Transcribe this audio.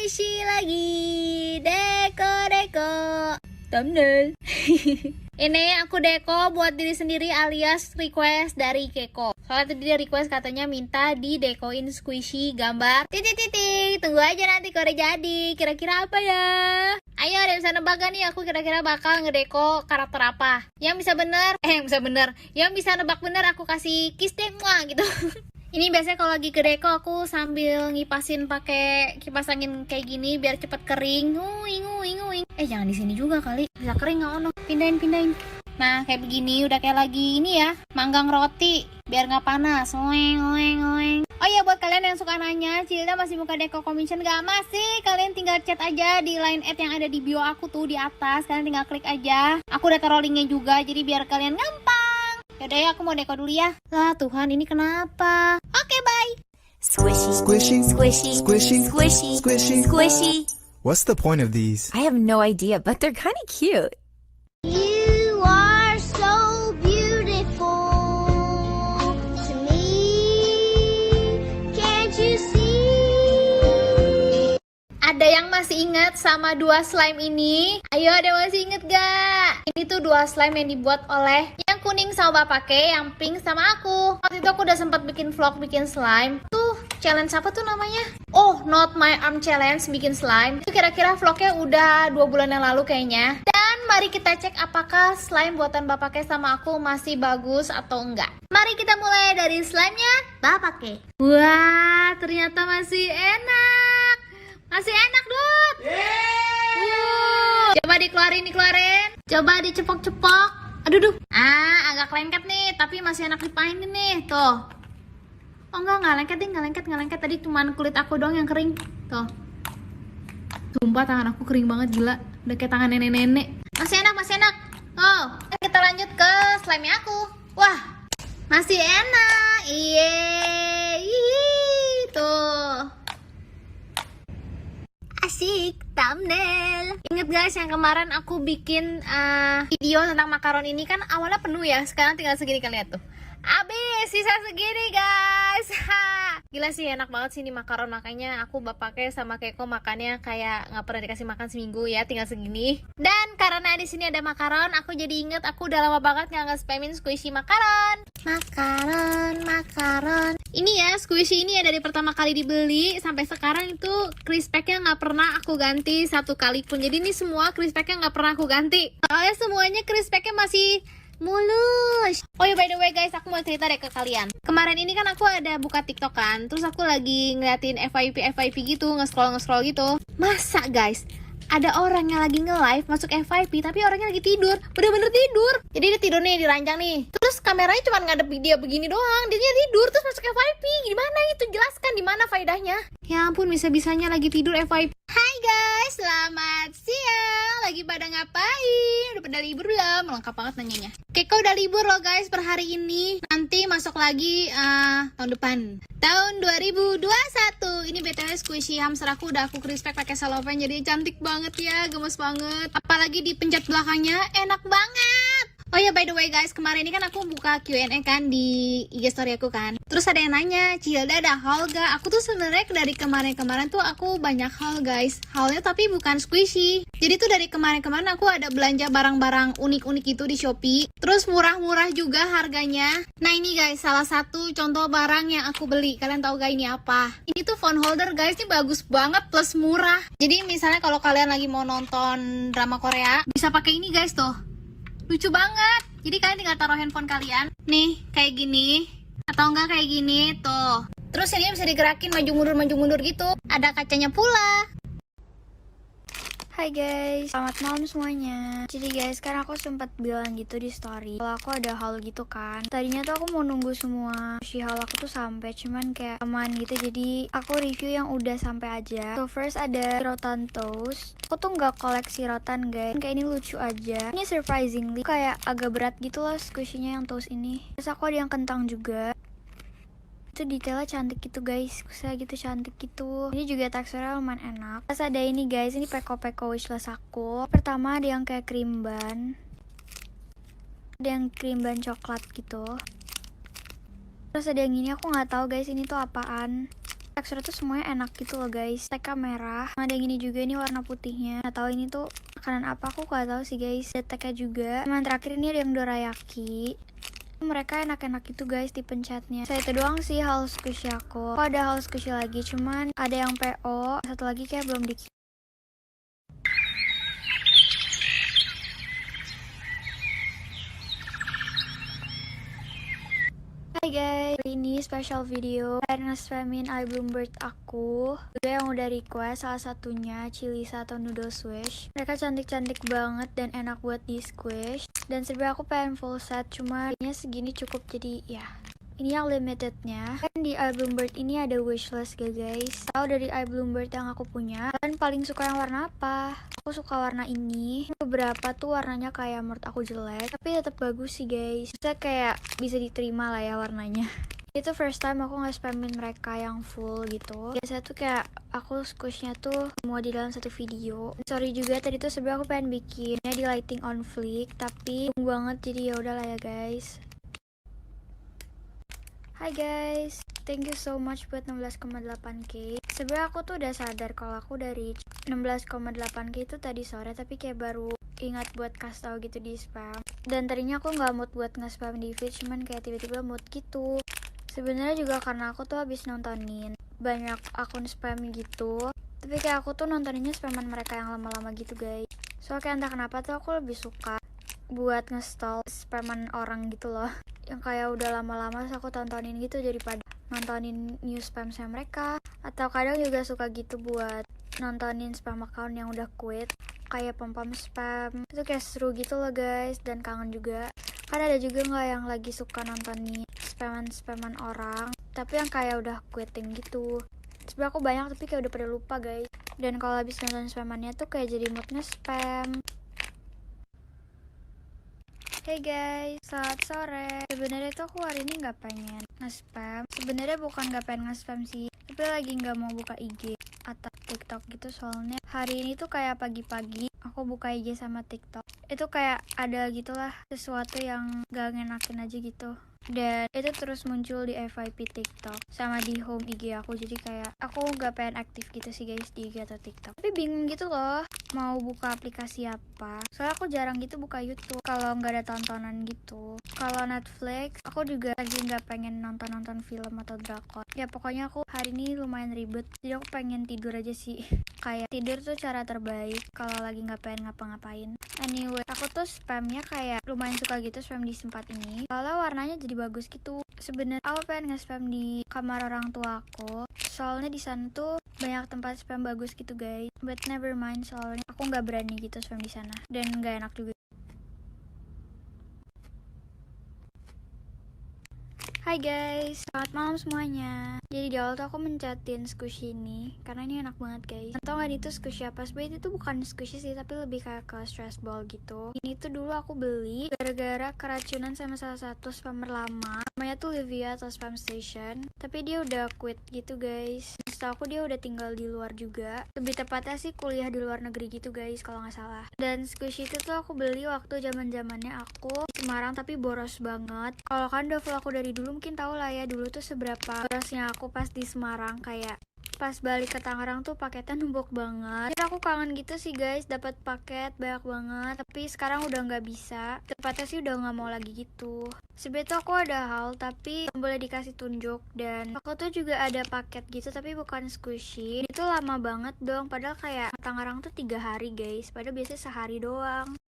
squishy lagi. Deko thumbnail. Ini aku deko buat diri sendiri alias request dari Keko. Soalnya tadi dia request katanya minta didekoin squishy gambar titik-titik. Tunggu aja nanti kalau udah jadi. Kira-kira apa ya? Ayo ada bisa nebak gak nih aku kira-kira bakal ngedeko karakter apa? Yang bisa bener, yang bisa nebak bener aku kasih kiss deh muah gitu. Ini biasanya kalau lagi ngedeko aku sambil ngipasin pakai kipas angin kayak gini biar cepet kering. Nguing. Jangan di sini juga kali. Bisa kering nggak ono. Pindahin. Nah, kayak begini udah kayak lagi ini ya, manggang roti biar nggak panas. Oeng. Oh ya, buat kalian yang suka nanya, Cilda masih buka deko commission gak? Masih, kalian tinggal chat aja di line @ yang ada di bio aku tuh di atas. Kalian tinggal klik aja. Aku udah taruh linknya juga, jadi biar kalian gampang. Yaudah ya, aku mau deko dulu ya. Lah Tuhan, ini kenapa? Oke, bye. Squishy. What's the point of these? I have no idea, but they're kind of cute. You are so beautiful to me. Can't you see? Ada yang masih ingat sama dua slime ini? Ayo, ada yang masih inget gak? Ini tuh dua slime yang dibuat oleh yang kuning sama Bapake, yang pink sama aku. Waktu itu aku udah sempat bikin vlog bikin slime. Tuh, challenge apa tuh namanya? Oh, Not My Arm Challenge bikin slime. Itu kira-kira vlognya udah 2 bulan yang lalu kayaknya. Dan mari kita cek apakah slime buatan Bapake sama aku masih bagus atau enggak. Mari kita mulai dari slime-nya Bapake. Wah, ternyata masih enak. Masih enak, Dut. Coba dikeluarin. Coba dicepok-cepok. Aduh. Agak lengket nih, tapi masih enak dipainin nih. Tuh. Oh enggak lengket. Tadi cuman kulit aku doang yang kering. Tuh. Sumpah tangan aku kering banget, gila. Udah kayak tangan nenek-nenek. Masih enak. Oh, kita lanjut ke slime aku. Wah, masih enak. Tuh. Asik, thumbnail. Ingat guys yang kemarin aku bikin video tentang makaron ini kan awalnya penuh ya. Sekarang tinggal segini, kalian lihat tuh. Abis, sisa segini guys. Gila sih, enak banget sih ini makaron. Makanya aku Bapake sama Keko makannya kayak nggak pernah dikasih makan seminggu ya, tinggal segini. Dan karena di sini ada makaron, aku jadi inget aku udah lama banget nggak spamin squishy makaron. Makaron. Ini ya, squishy ini ya dari pertama kali dibeli sampai sekarang itu crisp packnya nggak pernah aku ganti satu kali pun. Jadi ini semua crisp packnya nggak pernah aku ganti. Soalnya semuanya crisp packnya masih mulus. Oh ya, by the way guys, aku mau cerita deh ke kalian. Kemarin ini kan aku ada buka TikTok kan, terus aku lagi ngeliatin FYP gitu, nge-scroll gitu. Masa guys, ada orang yang lagi nge-live masuk FYP tapi orangnya lagi tidur, bener-bener tidur. Jadi dia tidur nih di ranjang nih, terus kameranya cuma ngadep dia begini doang, dia tidur terus masuk FYP. Gimana itu? Jelaskan di mana faedahnya? Ya ampun, bisa-bisanya lagi tidur FYP. Hai guys, selamat siang. Lagi pada ngapain? Udah pada libur belum? Lengkap banget nanyanya. Keko udah libur loh guys per hari ini. Nanti masuk lagi tahun depan, tahun 2021. Ini BTW squishy hamster aku udah aku crisp pack pakai cellophane, jadi cantik banget ya, gemes banget. Apalagi dipencet belakangnya enak banget. Oh ya, by the way guys, kemarin ini kan aku buka Q&A kan di IG story aku kan. Terus ada yang nanya, Cilda ada haul gak? Aku tuh sebenarnya dari kemarin tuh aku banyak haul guys. Haulnya tapi bukan squishy. Jadi tuh dari kemarin aku ada belanja barang-barang unik-unik itu di Shopee. Terus murah-murah juga harganya. Nah ini guys, salah satu contoh barang yang aku beli. Kalian tahu gak ini apa? Ini tuh phone holder guys, ini bagus banget plus murah. Jadi misalnya kalau kalian lagi mau nonton drama Korea, bisa pakai ini guys tuh. Lucu banget. Jadi kalian tinggal taruh handphone kalian nih kayak gini, atau enggak kayak gini tuh. Terus ini bisa digerakin maju mundur gitu. Ada kacanya pula. Hai guys, selamat malam semuanya. Jadi guys, sekarang aku sempat bilang gitu di story kalau aku ada haul gitu kan. Tadinya tuh aku mau nunggu semua si haul aku tuh sampai, cuman kayak aman gitu. Jadi aku review yang udah sampai aja. So first ada rotan toast. Aku tuh nggak koleksi rotan guys. Kayak ini lucu aja. Ini surprisingly kayak agak berat gitu loh squishy-nya yang toast ini. Terus aku ada yang kentang juga. Itu detailnya cantik gitu guys, saya gitu cantik gitu. Ini juga teksturnya lumayan enak. Terus ada ini guys, ini peko wishlist aku. Pertama ada yang kayak cream bun, ada yang cream bun coklat gitu. Terus ada yang ini, aku nggak tahu guys ini tuh apaan. Teksturnya tuh semuanya enak gitu loh guys. Tagnya merah, ada yang ini juga, ini warna putihnya. Nggak tahu ini tuh makanan apa, aku nggak tahu sih guys. Ada tagnya juga. Yang terakhir ini ada yang dorayaki. Mereka enak-enak gitu guys dipencetnya. Saya itu doang sih hal squishy aku. Ada hal squishy lagi, cuman ada yang PO, satu lagi kayak belum di. Hai guys, ini special video karena spamin I Bloombird aku juga yang udah request, salah satunya Chilisa atau Noodle Swish. Mereka cantik-cantik banget dan enak buat di squish. Dan sebenarnya aku pengen full set, cuma kayaknya segini cukup, jadi ya ini yang limitednya. Kan di I Bloombird ini ada wishlist guys. Tahu dari I Bloombird yang aku punya, kalian paling suka yang warna apa? Aku suka warna ini. Beberapa tuh warnanya kayak menurut aku jelek, tapi tetap bagus sih guys. Bisa kayak bisa diterima lah ya warnanya. Itu first time aku nge-spamin mereka yang full gitu. Biasa tuh kayak aku squishnya tuh semua di dalam satu video. Sorry juga tadi tuh sebenarnya aku pengen bikinnya di lighting on flick, tapi banget, jadi ya udahlah ya guys. Hai guys, thank you so much buat 16,8k. Sebenarnya aku tuh udah sadar kalau aku dari 16,8k itu tadi sore, tapi kayak baru ingat buat kasih tau gitu di spam. Dan tadinya aku nggak mood buat nge-spam di feed, cuman kayak tiba-tiba mood gitu. Sebenarnya juga karena aku tuh habis nontonin banyak akun spam gitu, tapi kayak aku tuh nontoninnya spaman mereka yang lama-lama gitu guys. So kayak entah kenapa tuh aku lebih suka buat nge-stall spaman orang gitu loh, yang kayak udah lama-lama terus aku tontonin gitu daripada nontonin new spam saya mereka. Atau kadang juga suka gitu buat nontonin spam account yang udah quit, kayak pom-pom spam. Itu kayak seru gitu loh guys, dan kangen juga. Kan ada juga nggak yang lagi suka nontonin spaman orang, tapi yang kayak udah quitting gitu. Sebenernya aku banyak tapi kayak udah pada lupa guys. Dan kalau habis nonton spamannya tuh kayak jadi moodnya spam. Hey guys, selamat sore. Sebenarnya tuh aku hari ini nggak pengen nge-spam. Sebenarnya bukan nggak pengen nge-spam sih, tapi lagi nggak mau buka IG atau TikTok gitu. Soalnya hari ini tuh kayak pagi-pagi aku buka IG sama TikTok, itu kayak ada gitulah sesuatu yang gak ngenakin aja gitu. Dan itu terus muncul di FYP TikTok sama di home IG aku. Jadi kayak aku gak pengen aktif gitu sih guys di IG atau TikTok. Tapi bingung gitu loh mau buka aplikasi apa. Soalnya aku jarang gitu buka YouTube kalau nggak ada tontonan gitu. Kalau Netflix aku juga lagi nggak pengen nonton film atau drakor. Ya pokoknya aku hari ini lumayan ribet, jadi aku pengen tidur aja sih. Kayak tidur tuh cara terbaik kalau lagi nggak pengen ngapa-ngapain. Anyway, aku tuh spamnya kayak lumayan suka gitu spam di tempat ini. Kalau warnanya jadi bagus gitu. Sebenarnya aku pengen nge-spam di kamar orang tua aku. Soalnya di sana tuh banyak tempat spam bagus gitu guys. But never mind, soalnya aku nggak berani gitu spam di sana dan nggak enak juga. Hai guys, selamat malam semuanya. Jadi di awal tuh aku mencatin squishy ini karena ini enak banget guys. Atau nggak itu squishy apa? Sebenarnya itu bukan squishy sih, tapi lebih kayak ke stress ball gitu. Ini tuh dulu aku beli gara-gara keracunan sama salah satu spammer lama. Namanya tuh Livia atau Spam Station. Tapi dia udah quit gitu guys. Setahu aku dia udah tinggal di luar juga. Lebih tepatnya sih kuliah di luar negeri gitu guys kalau nggak salah. Dan squishy itu tuh aku beli waktu zaman-zamannya aku di Semarang, tapi boros banget. Kalau kan udah vlog aku dari dulu mungkin tahu lah ya dulu tuh seberapa borosnya aku pas di Semarang. Kayak pas balik ke Tangerang tuh paketnya numpuk banget. Dan aku kangen gitu sih guys, dapat paket banyak banget. Tapi sekarang udah nggak bisa. Tepatnya sih udah nggak mau lagi gitu. Sebenernya tuh aku ada hal tapi belum boleh dikasih tunjuk. Dan aku tuh juga ada paket gitu tapi bukan squishy. Itu lama banget dong. Padahal kayak Tangerang tuh 3 hari guys. Padahal biasanya sehari doang.